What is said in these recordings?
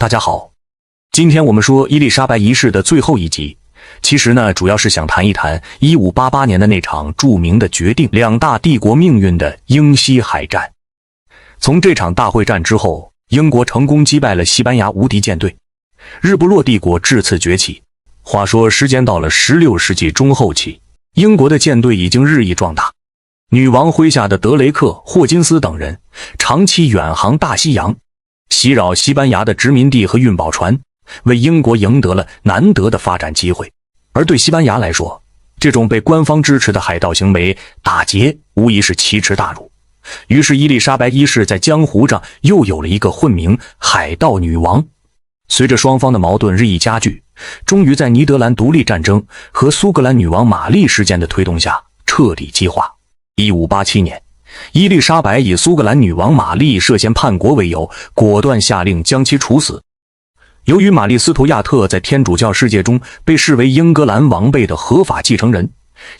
大家好，今天我们说伊丽莎白一世的最后一集。其实呢，主要是想谈一谈1588年的那场著名的决定两大帝国命运的英西海战。从这场大会战之后，英国成功击败了西班牙无敌舰队，日不落帝国至此崛起。话说时间到了16世纪中后期，英国的舰队已经日益壮大。女王麾下的德雷克、霍金斯等人长期远航大西洋，袭扰西班牙的殖民地和运宝船，为英国赢得了难得的发展机会。而对西班牙来说，这种被官方支持的海盗行为打劫无疑是奇耻大辱。于是伊丽莎白一世在江湖上又有了一个混名海盗女王。随着双方的矛盾日益加剧，终于在尼德兰独立战争和苏格兰女王玛丽事件的推动下彻底激化。1587年，伊丽莎白以苏格兰女王玛丽涉嫌叛国为由，果断下令将其处死。由于玛丽斯图亚特在天主教世界中被视为英格兰王位的合法继承人，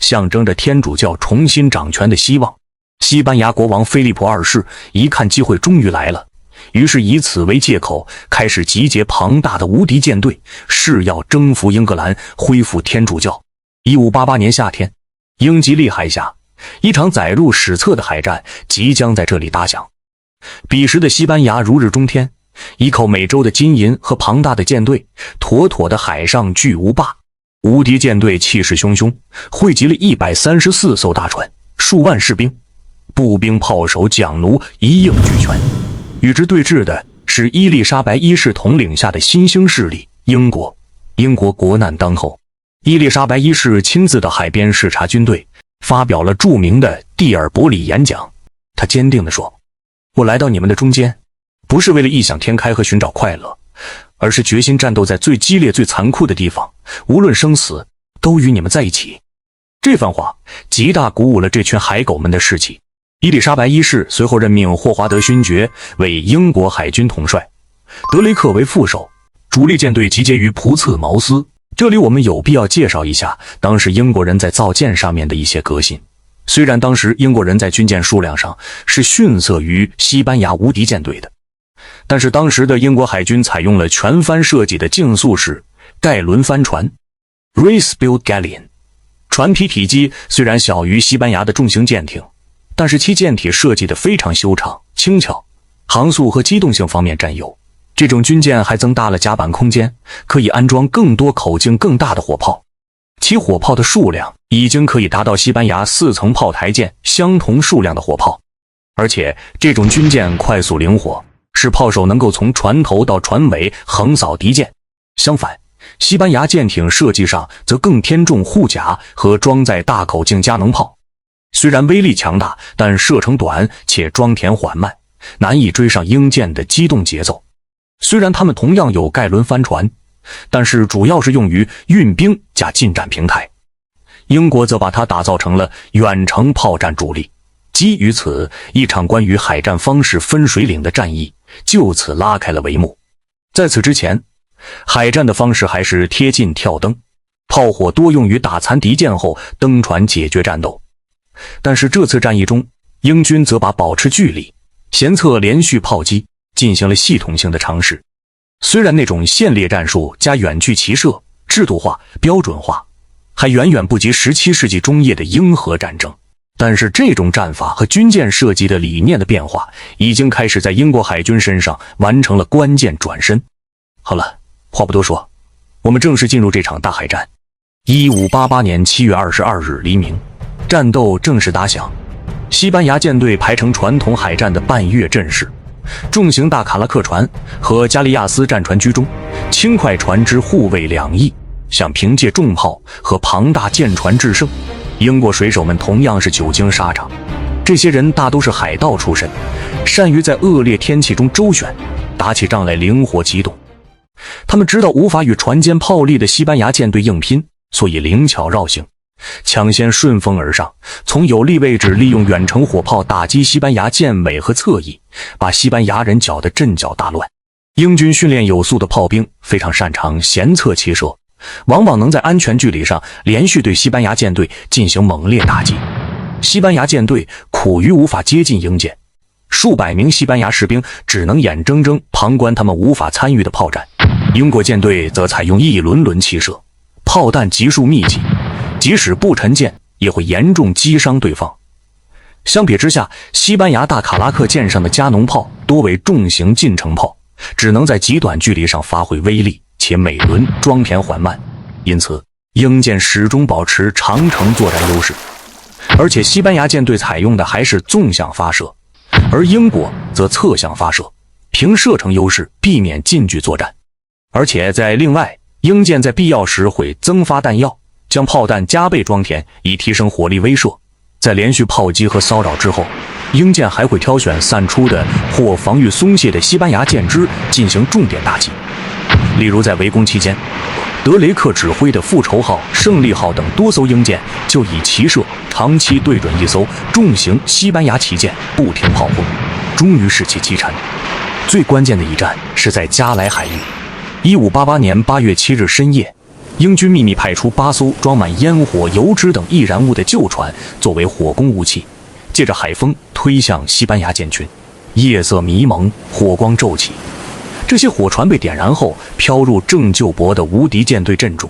象征着天主教重新掌权的希望，西班牙国王菲利普二世一看机会终于来了，于是以此为借口，开始集结庞大的无敌舰队，誓要征服英格兰，恢复天主教。1588年夏天，英吉利海峡，一场载入史册的海战即将在这里打响。彼时的西班牙如日中天，依靠美洲的金银和庞大的舰队，妥妥的海上巨无霸。无敌舰队气势汹汹，汇集了134艘大船，数万士兵，步兵、炮手、桨弩一应俱全。与之对峙的是伊丽莎白一世统领下的新兴势力英国。英国国难当后，伊丽莎白一世亲自到海边视察军队，发表了著名的蒂尔伯里演讲。他坚定地说，我来到你们的中间，不是为了异想天开和寻找快乐，而是决心战斗在最激烈最残酷的地方，无论生死都与你们在一起。这番话极大鼓舞了这群海狗们的士气。伊丽莎白一世随后任命霍华德勋爵为英国海军统帅，德雷克为副手，主力舰队集结于普茨茅斯。这里我们有必要介绍一下当时英国人在造舰上面的一些革新。虽然当时英国人在军舰数量上是逊色于西班牙无敌舰队的，但是当时的英国海军采用了全帆设计的竞速式盖伦帆船 Race-built Galleon， 船皮体积虽然小于西班牙的重型舰艇，但是其舰体设计得非常修长轻巧，航速和机动性方面占优。这种军舰还增大了甲板空间，可以安装更多口径更大的火炮，其火炮的数量已经可以达到西班牙4层炮台舰相同数量的火炮。而且这种军舰快速灵活，使炮手能够从船头到船尾横扫敌舰。相反，西班牙舰艇设计上则更偏重护甲和装载大口径加农炮，虽然威力强大，但射程短且装填缓慢，难以追上英舰的机动节奏。虽然他们同样有盖伦帆船，但是主要是用于运兵加近战平台，英国则把它打造成了远程炮战主力。基于此，一场关于海战方式分水岭的战役就此拉开了帷幕。在此之前，海战的方式还是贴近跳登，炮火多用于打残敌舰后登船解决战斗。但是这次战役中，英军则把保持距离、闲策连续炮击进行了系统性的尝试。虽然那种线列战术加远距骑射制度化、标准化还远远不及17世纪中叶的英荷战争，但是这种战法和军舰设计的理念的变化已经开始在英国海军身上完成了关键转身。好了，话不多说，我们正式进入这场大海战。1588年7月22日黎明，战斗正式打响。西班牙舰队排成传统海战的半月阵势，重型大卡拉克船和加利亚斯战船居中，轻快船只护卫两翼，想凭借重炮和庞大舰船制胜。英国水手们同样是久经沙场，这些人大都是海盗出身，善于在恶劣天气中周旋，打起仗来灵活机动。他们知道无法与船坚炮利的西班牙舰队硬拼，所以灵巧绕行，抢先顺风而上，从有利位置利用远程火炮打击西班牙舰尾和侧翼，把西班牙人搅得阵脚大乱。英军训练有素的炮兵非常擅长闲策骑射，往往能在安全距离上连续对西班牙舰队进行猛烈打击。西班牙舰队苦于无法接近英舰，数百名西班牙士兵只能眼睁睁旁观他们无法参与的炮战。英国舰队则采用一轮轮齐射，炮弹集束密集，即使不沉舰也会严重击伤对方。相比之下，西班牙大卡拉克舰上的加农炮多为重型近程炮，只能在极短距离上发挥威力，且每轮装填缓慢，因此英舰始终保持长程作战优势。而且西班牙舰队采用的还是纵向发射，而英国则侧向发射，凭射程优势避免近距作战。而且在另外，英舰在必要时会增发弹药，将炮弹加倍装填，以提升火力威慑。在连续炮击和骚扰之后，英舰还会挑选散出的或防御松懈的西班牙舰只进行重点打击。例如在围攻期间，德雷克指挥的复仇号、胜利号等多艘英舰就以齐射长期对准一艘重型西班牙旗舰，不停炮轰，终于使其击沉。最关键的一战是在加莱海域。1588年8月7日深夜，英军秘密派出8艘装满烟火、油脂等易燃物的旧船作为火攻武器，借着海风推向西班牙舰群。夜色迷蒙，火光骤起，这些火船被点燃后飘入正就泊的无敌舰队阵中。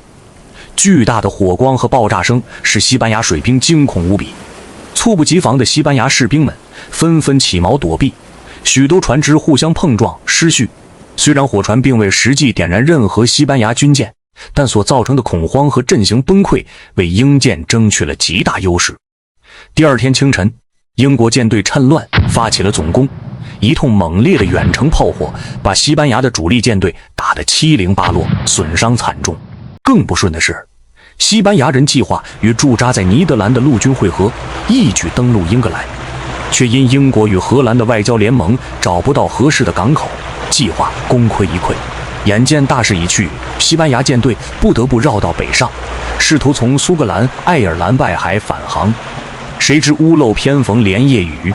巨大的火光和爆炸声使西班牙水兵惊恐无比，猝不及防的西班牙士兵们纷纷起锚躲避，许多船只互相碰撞失序。虽然火船并未实际点燃任何西班牙军舰，但所造成的恐慌和阵型崩溃为英舰争取了极大优势。第二天清晨，英国舰队趁乱发起了总攻，一通猛烈的远程炮火把西班牙的主力舰队打得七零八落，损伤惨重。更不顺的是，西班牙人计划与驻扎在尼德兰的陆军会合，一举登陆英格兰，却因英国与荷兰的外交联盟找不到合适的港口，计划功亏一篑。眼见大势已去，西班牙舰队不得不绕道北上，试图从苏格兰、爱尔兰外海返航。谁知屋漏偏逢连夜雨，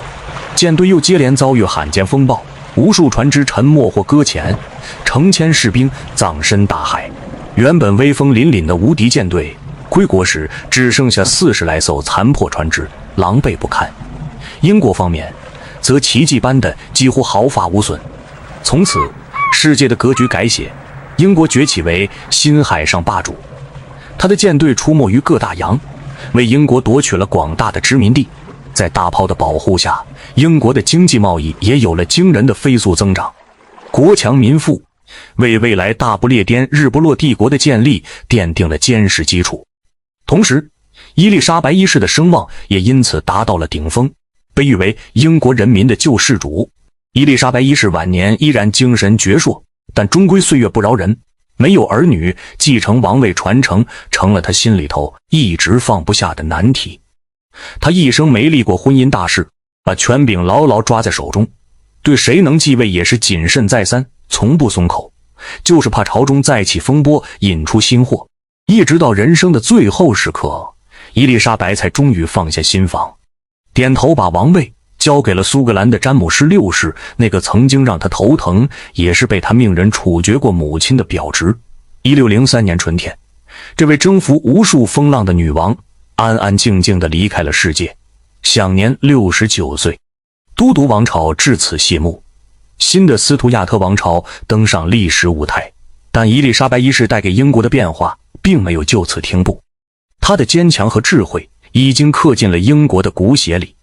舰队又接连遭遇罕见风暴，无数船只沉没或搁浅，成千士兵葬身大海。原本威风凛凛的无敌舰队归国时只剩下40来艘残破船只，狼狈不堪。英国方面则奇迹般的几乎毫发无损。从此世界的格局改写，英国崛起为新海上霸主，他的舰队出没于各大洋，为英国夺取了广大的殖民地。在大炮的保护下，英国的经济贸易也有了惊人的飞速增长，国强民富，为未来大不列颠日不落帝国的建立奠定了坚实基础。同时，伊丽莎白一世的声望也因此达到了顶峰，被誉为英国人民的救世主。伊丽莎白一世晚年依然精神矍铄，但终归岁月不饶人，没有儿女继承王位传承，成了他心里头一直放不下的难题。他一生没立过婚姻大事，把权柄牢牢抓在手中，对谁能继位也是谨慎再三，从不松口，就是怕朝中再起风波，引出新祸。一直到人生的最后时刻，伊丽莎白才终于放下心防，点头把王位交给了苏格兰的詹姆士6世，那个曾经让他头疼，也是被他命人处决过母亲的表侄。1603年春天，这位征服无数风浪的女王安安静静地离开了世界，享年69岁。都铎王朝至此谢幕，新的斯图亚特王朝登上历史舞台。但伊丽莎白一世带给英国的变化并没有就此停步，她的坚强和智慧已经刻进了英国的骨血里。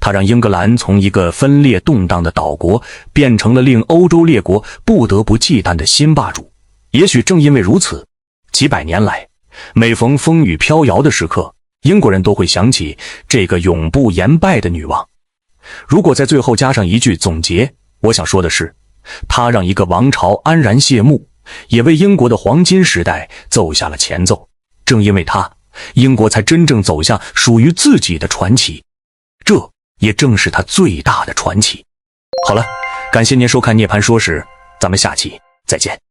她让英格兰从一个分裂动荡的岛国变成了令欧洲列国不得不忌惮的新霸主。也许正因为如此，几百年来每逢风雨飘摇的时刻，英国人都会想起这个永不言败的女王。如果在最后加上一句总结，我想说的是，她让一个王朝安然谢幕，也为英国的黄金时代奏下了前奏。正因为她，英国才真正走向属于自己的传奇，这也正是她最大的传奇。好了，感谢您收看涅槃说史，咱们下期再见。